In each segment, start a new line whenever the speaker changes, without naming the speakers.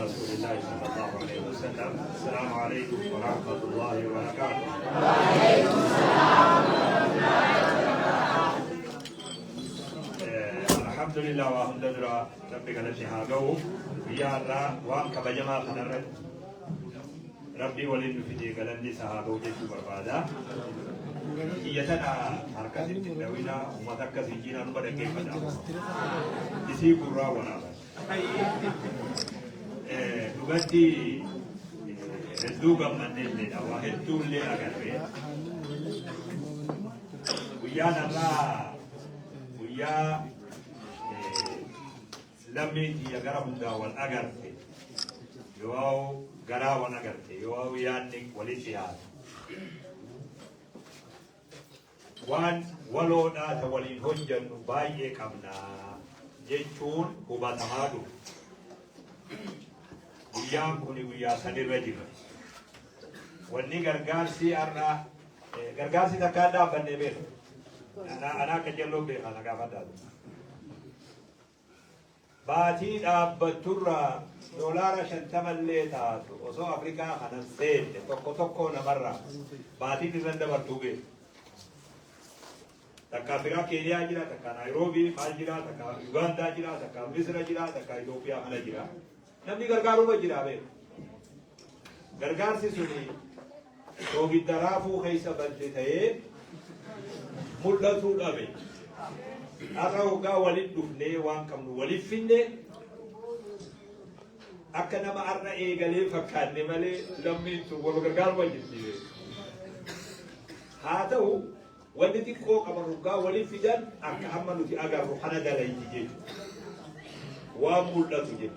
رسول الله صلى الله عليه وسلم. السلام عليكم ورحمة الله وبركاته.
وعليكم السلام ورحمة الله وبركاته.
الحمد لله وحمد لله ربك الشهاده يا الله وان كبجما خنرت ربي ولين في قلندي صحابه وجه بربادا يتنا حركات الدوينا ومتك سجينا نبدا كيف بدا يسي قرا ولا لغتي الدوغا من اللي واحد دول لي اغربي ويا نرا ويا لمي يغرب داول اغربي يواو غراو نغربي يواو يانك وليسيات وان ولو دا تولين هجن باي كمنا جيتون وباتمادو ويان كوني ويا سني رجل وني غرغارسي ارنا غرغارسي تكادا بنبيل انا كجلو بي انا غافدا باتي دابتورا دولار شنتمل ليتا وسو افريكا خنسين توكو نمرة باتي تزند برتوغي تكا فرا كينيا جرا تكا نيروبي مال جرا تكا يوغندا جرا تكا مصر جرا تكا ايثيوبيا خنا جرا نمني غرغارو بجرا بي غرغار سي سوني توغي درافو خيسا بلتي ملتو دبي أراوغا ولد دفني وان كم ولد فيني أكنا ما أرنا إيجالي فكاني مالي لمي تقول غرغار وجدي هذا هو ولدي كو أمروغا ولد فيدان أكنا نتي أجر روحنا دلائي جيجي وامولد تجيجي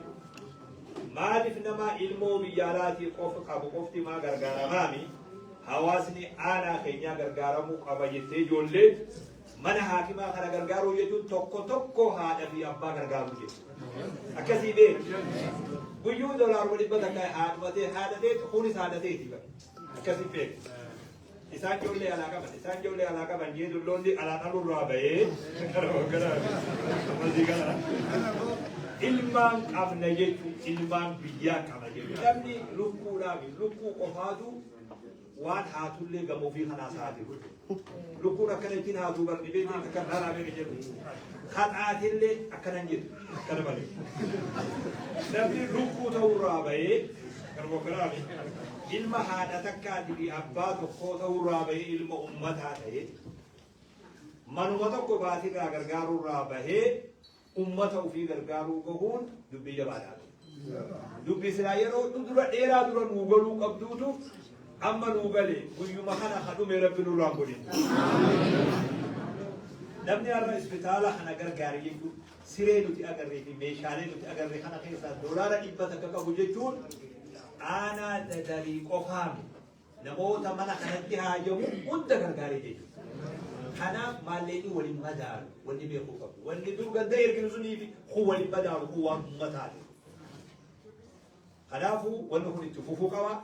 ما دفنا ما علمو بيالاتي قف أبو قفتي ما غرغار مامي حواسني أنا خينيا غرغار مو أبايتي جولي من حاكما خنا غرغارو يجون توكو هذا في أبا غرغارو يجون أكسي بيه بيجون دولار ولي بدك هذا ديت خوني هذا ديت بقى أكسي بيه إنسان جولي على كمان إنسان جولي على كمان يدو لوندي على نلو رابعه كذا إلمان أبن يجو إلمان بيا كمان يجو لمني لوكو رابي لوكو قفادو وان هاتو اللي قاموا في خناساتي لكورا كنتين هاتو برنبيتي كان رابي كجلو خطعات اللي أكنا نجد كنا بالي نبي لكو تورابي كنا بكرامي علم هذا تكاد بأباد وخو تورابي علم أمتها تهي من وتكو باتي غرغارو رابي أمته في غرغارو كهون دبي جبالا دبي سلايرو ندرا إيرا درا نوغلو قبدوتو أما نوغالي ويوم خنا خدو ميرا بنو رامبولي نبني على إسبتالا خنا غرغاري يجو سيرينو تي أغري في ميشانينو تي أغري خنا خيسا دولار إبتا كاكا بجيجون أنا تدري قفامي نموتا منا خنا جيها يوم ود غرغاري يجو خنا ماليني ولي مدار ولي ميخو قبو ولي دوغا داير كنسوني في هو ولي مدار هو متالي خلافو ونحن نتفوفو كوا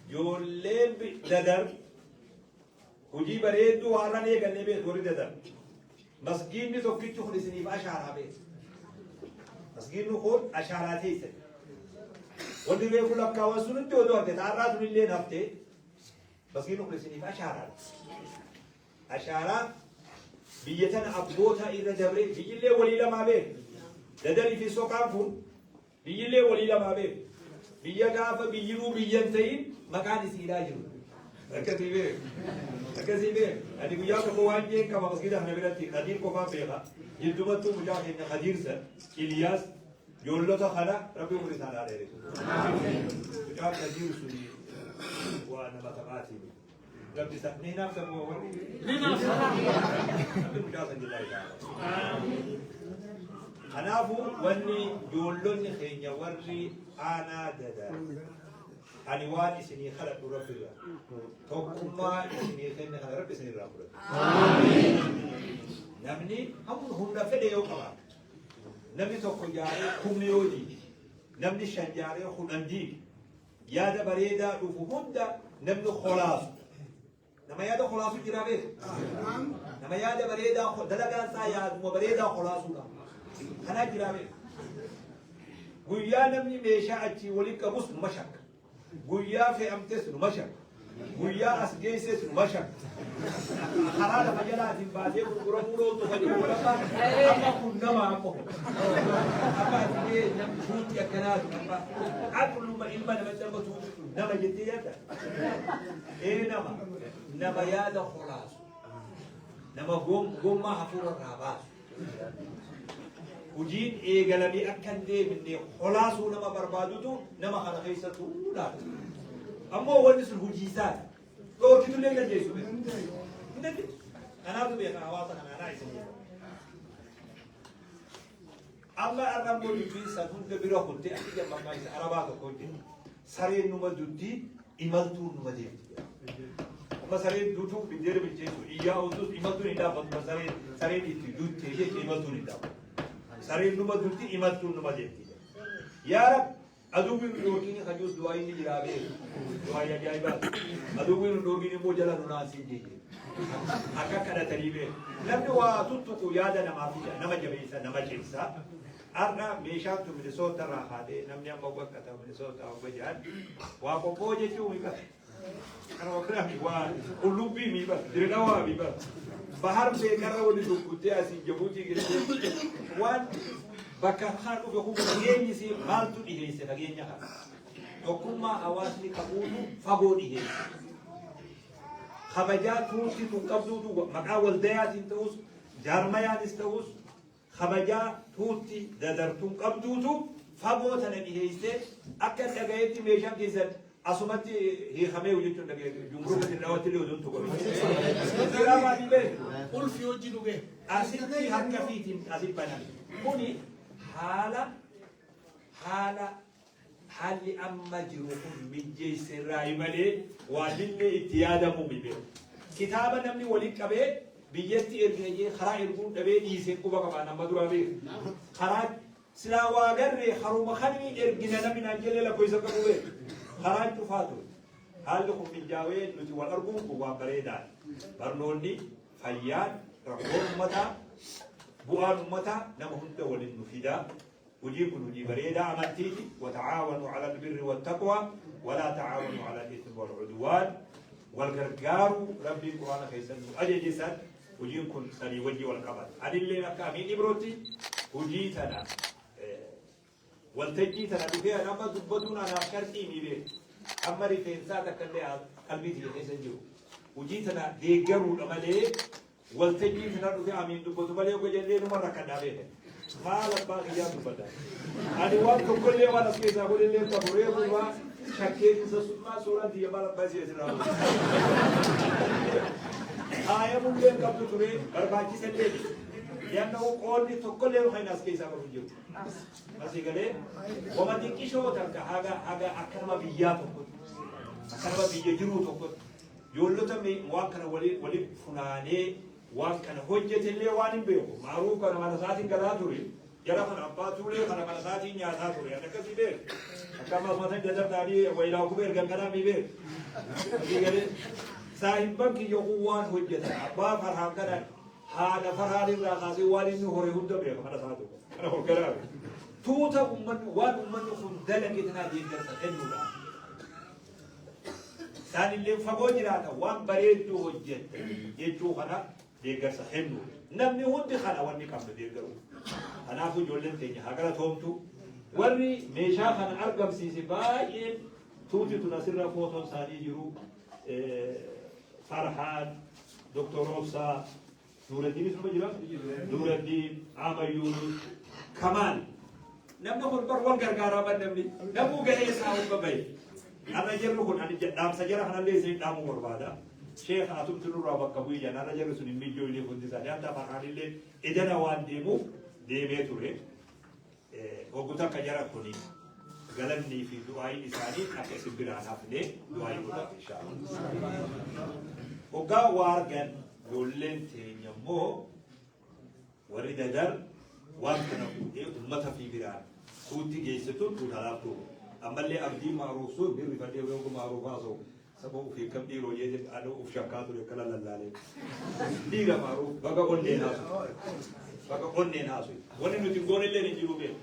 يولين بدر وجي بريدو واراني غني بيت وري ددر مسجد ني توكيتو خلصني باشاره بيت مسجد نو خود اشاراتي سي ودي بيقول لك كواسون تودو تارات اللي نفته مسجد نو خلصني باشاره اشاره بيتن ابوتا الى دبري بيجي ولي لما بيت ددري في سوقافون بيجي ولي لما بيت بيا كافة بيجرو بيجنتين مكان سيراجو أكتبه أنا بيا كفوانجين كما مسجد إحنا بنتي خدير كفا بيها يدومتو مجاهد إن خدير سر إلياس يولو تخلا ربي مريسان عليه مجاهد خدير سوري وأنا بتقاتي ربي سكني نام سمو وري ربي مجاهد الله خنافو وني يولون خينيا وري أنا ددا أنا وادي سني خلق ربي توكما سني خينيا خلق ربي سني رابر آمين نمني هم نفدي يوكما نمني توكو جاري كوميودي نمني شنجاري خلندي يادا بريدا رفهمدا نمني خلاص نما يادا خلاص جرابي نما يادا بريدا دلقان سا ياد مبريدا خلاص أنا جرابي guyyaa namni meeshaa achii waliin qabus numa shakka guyyaa fe'amtes numa shakka guyyaa as geesses numa shakka karaa lafa jalaatiin baasee gurguramuu looltu fajjuu lama amma kun nama ammoo amma asigee namni tuuti akkanaatu amma aqluma ilma namatti amma tuuti nama jettee yaadda nama yaada khulaasu nama gommaa hafuura irraa baasu hojiin eegalamee akka hin deebinne khulaasuu nama barbaadutu nama kana keessattuu laata ammoo wanni sun hojii isaati dhoorkitullee dandeessu hin dandeessu kanaatu beeka hawaasa kanaanaa isin jedha amma argammoo dubbiin san hunda bira kuntee akka jammammaa isa arabaa tokko hojjetu sareen numa duddi imaltuun numa deemti amma sareen duutuu bindeera bilcheessu iyyaa utus imaltuun hin dhaabbatu sareen itti duuttee jecha imaltuun hin dhaabbatu sareen numa duutti imaltuun numa deemti yaa rab aduwwiin dhoorkiin kajuus du'aayin ni jiraa beeku du'aayi ajaa'ibaati aduwwiin dhoorkiin immoo jala nunaasiin jeeje akka kadhatanii beeku namni waa tuttuqu yaada namaaf nama jabeessa nama cimsa arna meeshaan tu Minnesota irraa haadhee namni amma wakkata Minnesota hogga jedhan waa qoqqoo jechuu mi bara kana wakkiraami waa qullubbii mi bara dirqawaa mi bara bahar beekarra wali dukkuttee asii jabuutii gidee waan bakka kaan dhufe kun fageenyi si maaltu dhiheesse fageenya kana tokkummaa hawaasni qabuutu fagoo dhiheesse kabajaa tuuti tun qabduutu maqaa waldayaatiin ta'us jaarmayaanis ta'us kabajaa tuuti dadartuun qabduutu fagoo tana dhiheesse akka dhagayetti meeshaan keessan asumatti hiikamee jechuun dhagayetti jumruuka xinnawatti illee oduun tokko diraamaa dhibee ulfi hojii dhugee asitti harka fiitiin asii banan kuni haalli amma jiru kun mijjeessirraa malee waan inni itti yaadamu mibe kitaaba namni waliin qabee biyyatti ergee karaa erguun dhabee dhiisee quba qabaa nama duraa beeku karaa silaa waa garree haruma kanii ergina namni naan jedhee lakkoo isa qabu beeku karaan cufaatu haalli kun mijaawee nuti wal arguun kun waan bareedaa barnoonni fayyaan rakkoo ummataa bu'aan ummataa nama hunda waliin nu fidaa وجيكم وجي بريدا أمانتيتي وتعاونوا على البر والتقوى ولا تعاونوا على الإثم والعدوان والغرغار ربي القرآن كيسن أجيسن وجيكم سني وجي والقبر أدلة مكامين إبروتي وجيتنا والتجيتنا بفيها نما دبتونا نافكرتي ميبي أما ريتين ساتك اللي قلبي تي كيسن جو وجيتنا ديجروا الأملي والتجيتنا بفيها أمين دبتو ملي وجلين مرة كنابيه حال باقي يا بدا أنا وقت كل يوم أنا سكيت أقول لي أنت بريء بوا شكيت سسمع سورة دي مالا بس يسرع آية ممكن قبل تري برباكي سنتي لأنه قول لي كل يوم هاي ناس كيس أقول جو بس يقولي وما تيجي شو ترك هذا أكرم بيا تقول أكرم بيا جرو تقول يقول له تمي واكنا ولي فلاني وان كان حجة اللي وان بيو معروف كان مناساتين كذاتوري جرا من أباتوري كان مناساتين ياتوري أنا كذي بير كما مثلا جدار داري ويلا كبير كان كلام بير يقولي سايم بنك يقوان حجة أبا فرحان كان هذا فرحان الرقاصي والي نهوري هند بير مناساتو أنا هو كلام توتا وان خندلك تنادي درس النورا ثاني اللي فوجراتا وان بريدو حجة يجو خنا ديگر سحنو نمني هندي خنا وني كم ديگرو أنا أقول جولن تيجي هكذا تومتو وري ميشا خنا أرقم سيسي باين توتي تناصر فوتون سالي جرو فرحان دكتور روسا نور الدين اسمه جرا نور الدين عميون كمان نمني هون برول غرغارا بنمني نمو غهي ساو ببي أنا جرو أنا دام سجرا خنا ليزين دامو بربادا شيخ أتوم تنورا بكابوي جانا رجال سنين ميجو اللي كنت زاده أنت فرحان اللي إذا وان ديمو ديمتوري وقتا كجرا كوني قلني في دعاء إنساني أكسب برانا فلي دعاء بودا إن شاء الله وقا وارجن يولن تينيمو ورد در وان كنا أمة في بران سوتي جيستون تولابتو أما اللي أبدي معروف سو بيري فدي ويوم معروف أزو سبب في كم ديرو يجد أنا أفشكاتو لكلا للالي ديرا معروف بقى قلني ناسو بقى قلني ناسو ونحن نتقول اللي نجيبه بيه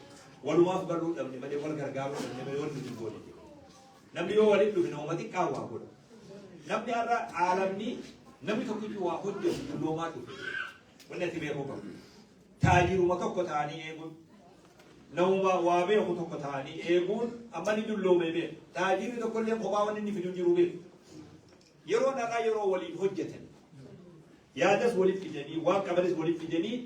walumaaf baluu dhabne malee wal gargaaruu dhabne malee wal nuti goone. Namni yoo waliin dhufe namumatti qaawwaa godha. Namni har'a aalamni namni tokkichi waa hojjetu dulloomaa dhufe. Wanni ati beekuu qabu. Taajiruma tokko ta'anii eeguun. Namuma waa beeku tokko ta'anii eeguun amma ni dulloomee beeku. Taajirri tokkollee kophaa wanni inni fidu jiru beeku. Yeroo narraa yeroo waliin hojjetan. Yaadas waliif fidanii waan qabanis waliif fidanii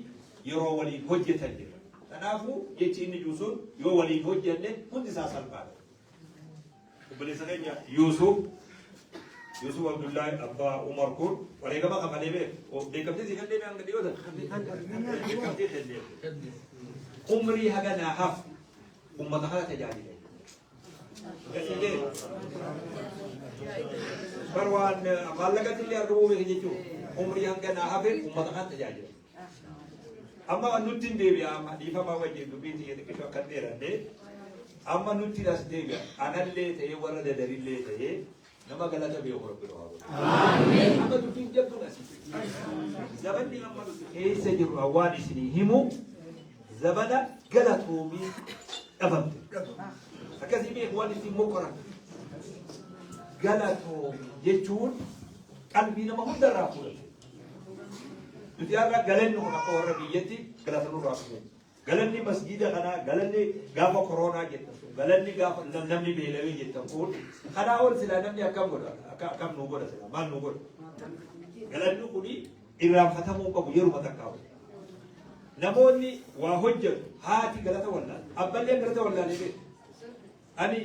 yeroo waliin hojjetan jira. Kanaafuu jechi inni Yuusuf yoo waliin hojjenne hundi isaa salphaadha. Obboleessa keenya Yuusuf Abdullahi Abbaa Umar kun wareegama kafalee beeku. Beekamtee si kan deebi'an hanga dhiyootan. Beekamtee dandeebi'e. Umrii haga naa hafu ummata kana tajaajile. Barwaan maallaqatti illee argamuu beeku jechuudha. Umrii hanga naa hafe ummata kana tajaajile. Amma nutti hin deebi'a amma dhiifamaa wajjin dubbiin xiyya xiqqishu akka dheeranne amma nutti as deebi'a anallee ta'ee warra dadarillee ta'ee nama galata beeku rabbi haa godhu. Amma dubbiin jabduun asii. Zabanni amma keessa jiru waan isinii himu zabana galatoomii dhabamte. Akkasii beeku waan isin mokoran. Galatoomii jechuun qalbii nama hundarraa fuudhate. Nuti har'a galanni kun akka warra biyyatti galatanuu raafuu. Galanni masjiida kanaa, galanni gaafa koronaa jettan sun, galanni gaafa namni beelawee jettan kun kanaa ol silaa namni akkam godha, akkam nuu godha silaa, maal nuu godha. Galanni kuni irraanfatamuu qabu yeruma takkaa'u. Namoonni waa hojjetu haati galata wallaalee, abballee galata wallaalee beeku. Ani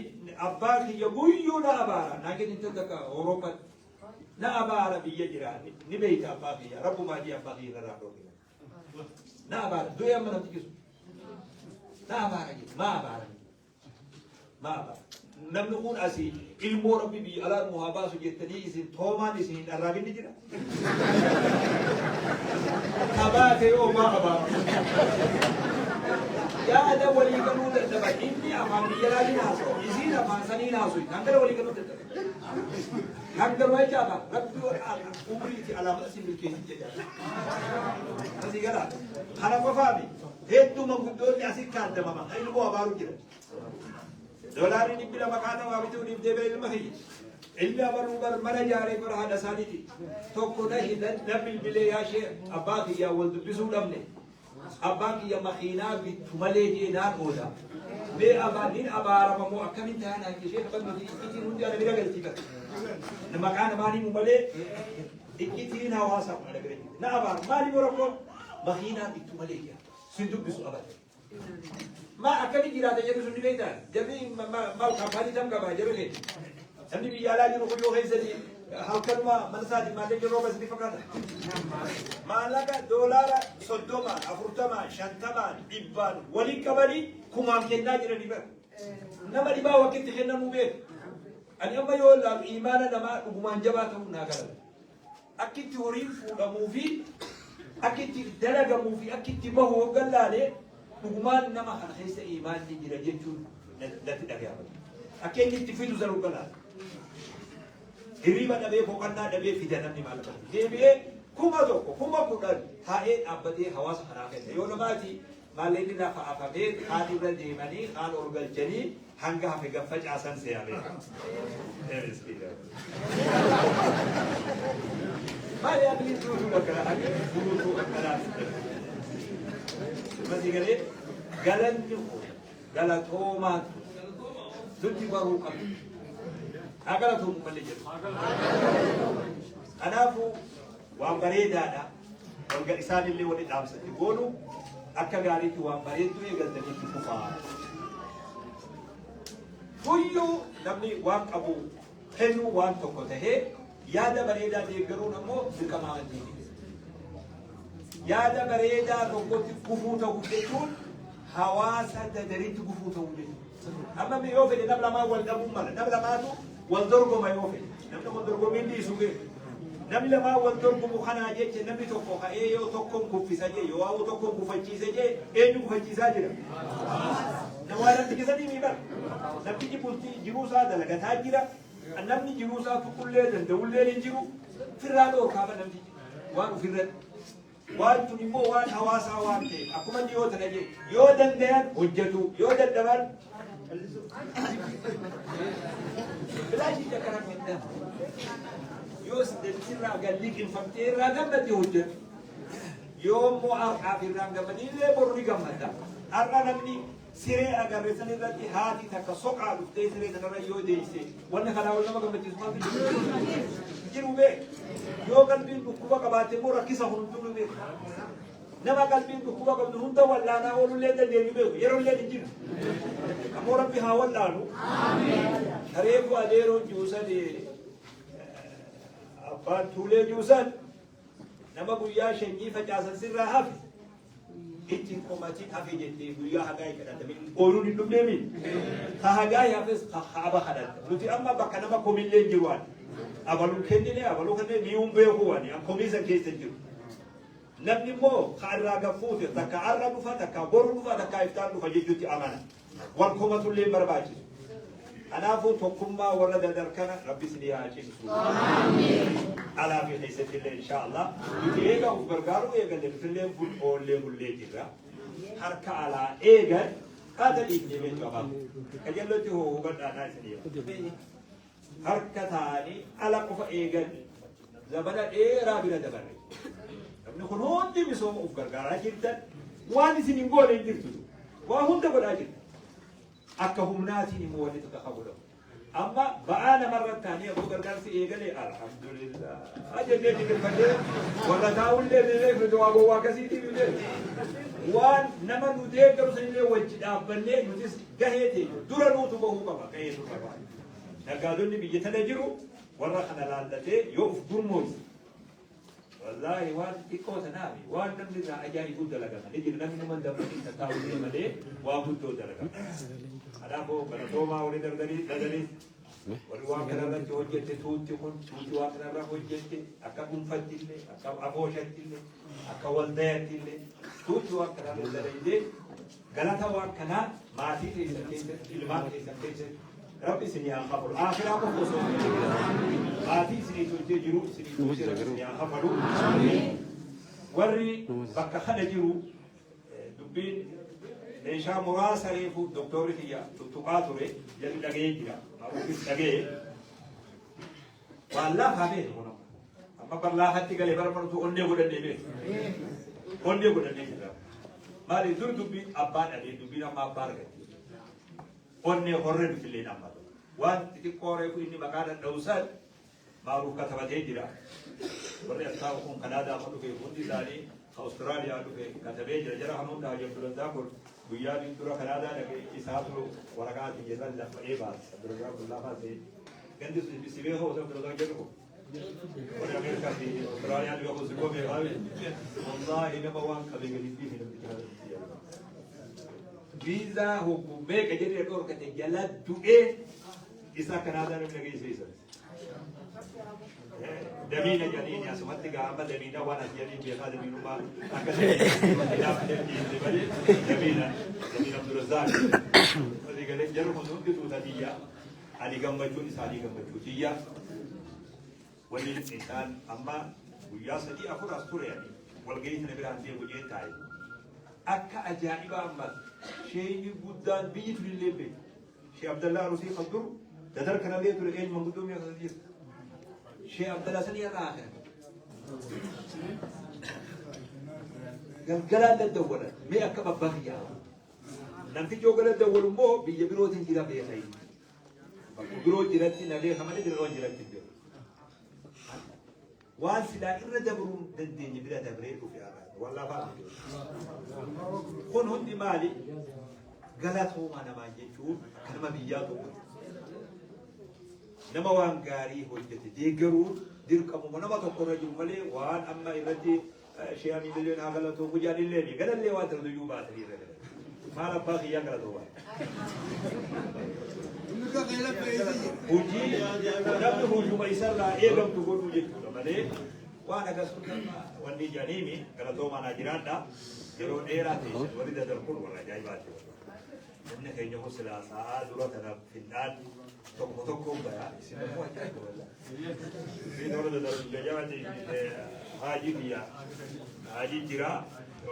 abbaa kiyya guyyuu na abaara, naa kennitu takka Awuroopaatti. Na abaara biyya jiraate ni beeyta abbaa kiyya rabbumaa di abbaa kiyya irraa dhoofina. Na abaara du'e amma namti kisu. Na abaara jedhu maa abaara. Namni kun asii ilmoo rabbi biyya alaa nu haa baasu jettanii isin toomaan isin hin arraabinni jira. Abaate yoo maa abaara. Yaada walii galuu dadhaba inni afaan biyya laalii haasa'u isiin afaan sanii haasa'u hangara walii galuu dadhaba. Hangara waa jaaba rabbi umrii fi alaamata si milkeessi jedhama. Asii galaa kana qofaami hedduu manguddoonni asii kaadamaman ilmoo abaaru jira. Doolaarri dhibbi lama kaata waa bituu dhiibdee bee ilma hiyyi. Ilmi abaruu bar mana ijaaree bara haadha isaaniiti. Tokko namni bilbilee yaashee abbaa kiyyaa wal dubbisuu dhabne. Abbaan kiyya makiinaa bittu malee jeenaan oola. Mee abaanin abaaramamoo akkamiin taanaa ishee qabatu itti hundi ana bira galtii qaba. Maqaa namaanii malee itti hawaasa na abaar maali borakoo makiinaa bittu malee jaa sin dubbisu abate. Ma akkamiin jiraata jedhu sun ni beektaa jarri maal kaampaanii tam qabaa jedhu keenya. Namni biyya alaa jiru kun yoo keessatti halkanuma mana isaati maallee jiruu bas ni fakkaata. Maallaqa doolaara 30, 40, 50, 100 waliin qabanii kumaan kennaa jiranii bara. Nama dhibaa wakkitti kennamuu beeku. Ani amma yoo ilaalu imaana namaa dhugumaan jabaa ta'uu naa galata. Akkitti horiin fuudhamuu fi akkitti dalagamuu fi akkitti bahu hoggallaalee dhugumaan nama kana keessa imaanni jira jechuun natti dhagahama. Akkeenyi itti fidu zaruu galaata. Hiriba dhabee boqonnaa dhabee fida namni maal qabu. Deebi'ee kuma tokko kuma kudhan taa'ee dhaabbatee hawaasa kanaa kenna. Yoo namaati maalleen irraa fa'aafamee kaan irra deemanii kaan ol galchanii hanga hafe gaffa caasan seeyamee. Maal yaadni tuutuu akkanaa tuutuu akkanaa. Masi galee galanni galatoomaatu nuti baruu qabna. Agalatuun malee jedhu. Kanaafuu waan bareedaadha. Wal isaanillee waliin dhaamsatti goonu akka gaariitti waan bareedu eegaltanii itti fufaa. Guyyuu namni waan qabu kennuu waan tokko tahee yaada bareedaa deeggaruun ammoo dirqama amantii. Yaada bareedaa tokkotti gufuu ta'uu jechuun hawaasa dadaritti gufuu ta'uu jechuudha. Amma yoo fedhe nama lamaa wal dhabuu mala. Nama lamaatu wal dorgoma yoo fedhe. Namni wal dorgomiin dhiisu beeku. Namni lamaa wal dorgomu kanaa jecha namni tokko ka'ee yoo tokkoon kuffisa jee yoo waa'uu tokkoon gufachiise jee eenyu gufachiisaa jira. Nama namni keessatti ni bara. Namni bultii jiruusaa dalagataa jira. Namni jiruusaa tuqullee danda'ullee ni jiru. Firraa dhoorkaaba namni waan ofirratti. وان تنمو وان حواسا وان تي أكمل يو تنجي يو دندان وجدو يو دندبر بلا شيء كلام من ده يو سدنسيرا قال لك انفمتيرا قبل وجد يوم مو عافي رانغ مني لي برني قمدا أرنا نمني سيري أجر رسالة ذاتي هاتي تكسوق على الدين سيري تنرى يو ديسي وانا خلا ولا ما قمت تسمع جيرو بي يو قلبي بكوبا كباتي مورا كيسا هنتلو بي نما قلبي بكوبا كباتي هنتا ولا أنا أقول لي ده ديني بي يرو لي دجير أمورا بها ولا نو هريبو أديرو جوسا دي أبان تولي جوسا نما بويا شنجي فجاسا سرها هافي إتين قوماتين هافي جدي بويا هجاي كذا تمين قولون الدنيا مين هجاي هافس خابا خدات لطي أما بكنا ما كومين لين جوان أبلو كندي أبلو كندي نيوم بيهواني أم كوميزا كيس جرو نبني مو خارج فوت تكارا نفا تكابور نفا تكايفتان نفا جدتي أمانة والكومة اللي برباجي أنا فوت حكومة ورد دركنا ربي سني عايشين على في حيث الله إن شاء الله يجينا وبرجارو يجعل الفيلم فوت أول جرا حركة على إيجا هذا الإبن من جبال كجلته هو بدأ ناس اليوم حركة ثاني على قفا إيجا زبنا رابنا دبر نكون هون دي مسوم وبرجارا جدا واني سنقول إن جرتو وهم تقول أجد أكهم ناتي نموالي تتخبره أما بأنا مرة ثانية أبو قرقان في إيقالي الحمد لله أجل لي تقل فجر ولا تاول لي بذلك ردوا أبو واكسيتي بذلك وان نما ندير درسين لي وجد أبني نديس قهيتي دورا نوتو بهو بابا قهيتو بابا نقادوني بيجتنا جرو ورخنا لالتي يوف برموز والله وان تكوت نامي وان نمنا أجاي بود لغا نجي نمنا من دمني تتاول لي ملي وابود لغا أنا بو بنتوما ولي دردري والوان كنا نتوجه توتي كون توتي وان كنا نتوجه أكابون فتيلة أكاب أبوشتيلة أكوالديتيلة توتي وان كنا نتوجه غلطة وان كنا ما في كيسة إلما كيسة ربي سنيا خبر آخر أبو خصوص ما في سني توجه جرو سني توجه سنيا خبرو وري بك خنا جرو دبين ليش مراسة ريفو دكتور هي دكتوراتوري جل دقيقة أو كيس دقيقة والله هذه هنا أما بالله حتى قال يبرر تو أني قد نبي أني قد نبي ما لدور دبي أبان أبي دبي نما بارك أني هرب في الليل أما وان تذكره إني مكان دوسات معروف كتبته جرا وري أصحابكم كندا خلوا في بندي ثاني أستراليا خلوا في كتبه جرا هم ده يبدو ذاكر ويا بنتورا كندا لكن إسحاقه ورقات يزال لفظ إيه بعد درجة الله فازي كندس بسيبه هو ده درجة جرو ولا أمريكا في أستراليا اللي هو زكوا بيهاوي والله إنه بوان كبير جديد في الامتحان فيزا حكومة كجري الدور كتجلد دوئة إسا كندا نملك إسرائيل دمينا جانين يا سمعت كعامة دمينا وانا جانين بيخا دمينو ما دمينا عبد الرزاق وذي قال جرو مزون كتوتا ديا علي جنبجون إسالي جنبجون ديا ولي الإنسان أما ويا سدي أفور أستور يعني والجيت نبران دي وجه تاي أكا أجائب أما شيء جودان بيت للليل شيء عبد الله روسي خضر تدرك نبيه العلم من قدوم يا خدير شيء عبد الله سني الآخر قال الدولة مي أكبر بغيا ننتي جو قال الدولة مو بيجبروت إنجيلا بيخاي بيجبروت جلتي نبيه خمسة درون جلتي ده وان سلا إرد دبرون دندين جبرة دبرين وفي عرض والله فاهم خون هندي مالي قالت هو ما نما يجوا كلمة بيجاتو نما وان غاري هوجت ديغرو ديركم نما تقرج ملي وان اما يرتي شيء من مليون اغلطو وجال الليل قال لي واتر دو يوبات ما لا باقي يغلطو وجي ونبه هجوم يسرى ايغم تقول وجهك ملي وانا قصد واني جانيمي غلطو ما ناجران دا يرو ديراتي ولد دركون ولا جايباتي إنك يجوا سلاسة دورة في الناد توكم بقى اسمه واحد ولا في دولة الجامعة هاجي بيا هاجي جرا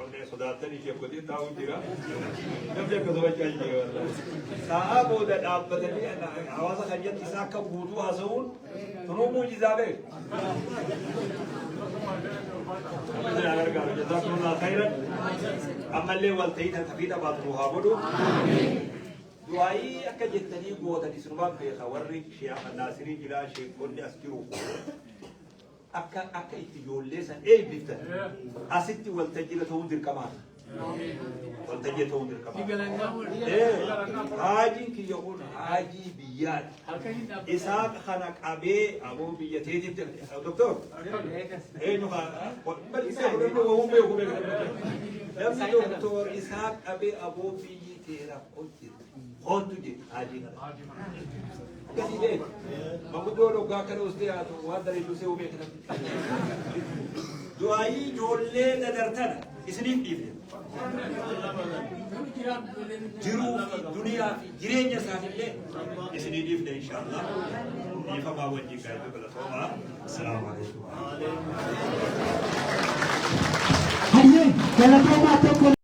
orne sodaatanii fi akkootii taa'uu jira. Namni akka sobachaa jira wallah. Sa'aa booda dhaabbatanii hawaasa keenyatti isaa akka guutuu haasa'uun tunuu muujizaa beeku. Namni na gargaaru jazaakumullahu khairan. Ammallee walta'ii tafiidha baatu haa godhu. Du'aayii akka jettanii gootanii sinumaan beeka warri Sheekh Naasirii jira sheekonni as jiru. akka itti ijoollee san eebbiftan asitti waltajjii ta'uun dirqamaa waltajjii ta'uun dirqamaa haajiin kiyya kun haajii biyyaati isaa kana qabee aboo biyya teetiif doktor eenyu bal'isee fudhannoo wahuun beeku namni doktor isaa qabee aboo biyyi teeraaf hojjetu haajii kana كذي مقدور لو قاكل وستيات وهذا اللي يسوي بيه كذا دعائي جولة ندرتنا إسنين إيده جرو في الدنيا في جرينيا سافلة إسنين إيده إن شاء الله يفهم ما وجهي كايدو بلا توما السلام عليكم هيا كلا توما تقول